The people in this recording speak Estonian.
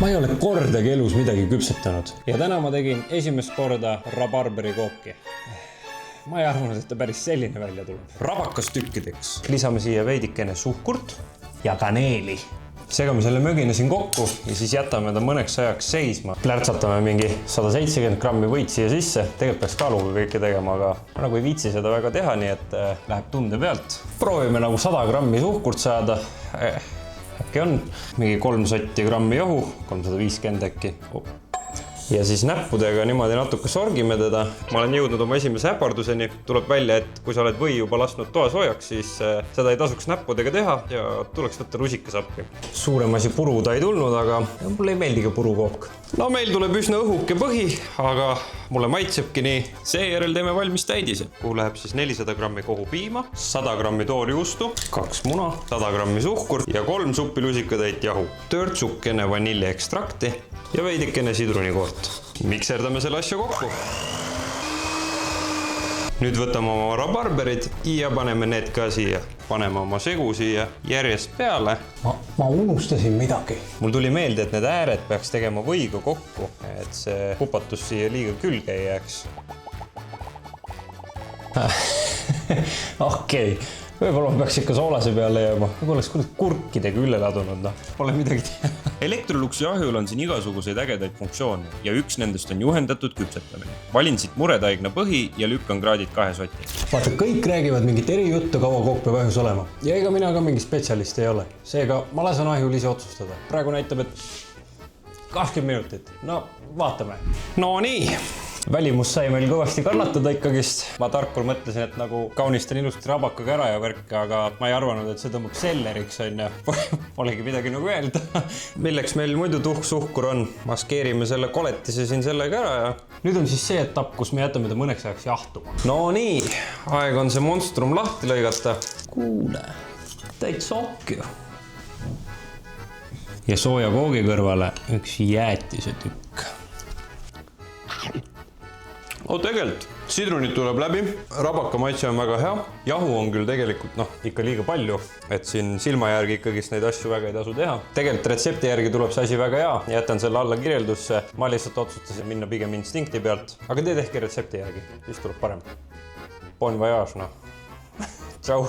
Ma ei ole kordagi elus midagi küpsetanud ja täna ma tegin esimest korda rabarberi kooki. Ma ei arvanud, et ta päris selline välja tuleb. Rabakas tükkideks. Lisame siia veidikene suhkurt ja kaneeli. Segame selle mögina siin kokku ja siis jätame ta mõneks ajaks seisma. Plärtsatame mingi 170 grammi võit siia sisse. Tegelikult peaks kaaluga kõike tegema, aga nagu ei viitsi seda väga teha, nii et läheb tunde pealt. Proovime nagu 100 grammi suhkurt saada. Äkki on mingi 300 grammi johu, 350 äkki. Ja siis näppudega niimoodi natuke sorgime teda. Ma olen jõudnud oma esimese äparduseni. Tuleb välja, et kui sa oled või juba lasknud toa soojaks, siis seda ei tasuks näppudega teha ja tuleks võtta rusikas appi. Suurem asi puru ta ei tulnud, aga mulle ei meeldi ka purukook. No meil tuleb üsna õhuke põhi, aga mulle maitsebki nii. Seejärel teeme valmis täidise, kuhu läheb siis 400 grammi kohupiima, 100 grammi toorjuustu, 2 muna, 100 grammi suhkur ja 3 suppilusikatäit jahu, törtsukene vaniljeekstrakti ja veidikene sidrunikoort. Mikserdame selle asja kokku. Nüüd võtame oma rabarberid ja paneme need ka siia. Paneme oma segu siia järjest peale. Ma unustasin midagi. Mul tuli meelde, et need ääred peaks tegema võiga kokku, et see kupatus siia liiga külge ei jääks. Okei. Võib-olla ma peaks ikka soolase peale jääma. Võib oleks kurkidega üle ladunud, pole midagi teha. Electroluxi ahjul on siin igasuguseid ägedaid funktsioone ja üks nendest on juhendatud küpsetamine. Valin siit muretaigna põhi ja lükkan kraadid 2 sotti. Vaata, kõik räägivad mingit erijuttu, kaua kook peab ahjus olema. Ja ega mina ka mingi spetsialist ei ole. Seega ma lasen ahjul ise otsustada. Praegu näitab, et 20 minutit. No, vaatame. No nii. Välimus sai meil kõvasti kannatada ikkagist. Ma tarkul mõtlesin, et nagu kaunistan ilusti rabakaga ära ja värke, aga ma ei arvanud, et see tõmbab selleriks, on ja polegi midagi nagu öelda. Milleks meil muidu tuhk-suhkur on? Maskeerime selle koletise siin sellega ära ja nüüd on siis see etapp, kus me jätame ta mõneks ajaks jahtuma. No nii, aeg on see monstrum lahti lõigata. Kuule, täitsa okju. Ja sooja koogi kõrvale üks jäätise tükk. Tegelikult sidrunit tuleb läbi, rabaka maitse on väga hea, jahu on küll tegelikult ikka liiga palju, et siin silma järgi ikkagist neid asju väga ei tasu teha. Tegelikult retsepti järgi tuleb see asi väga hea, jätan selle alla kirjeldusse, ma lihtsalt otsustasin minna pigem instinkti pealt, aga te tehke retsepti järgi, siis tuleb parem. Bon voyage, Tšau!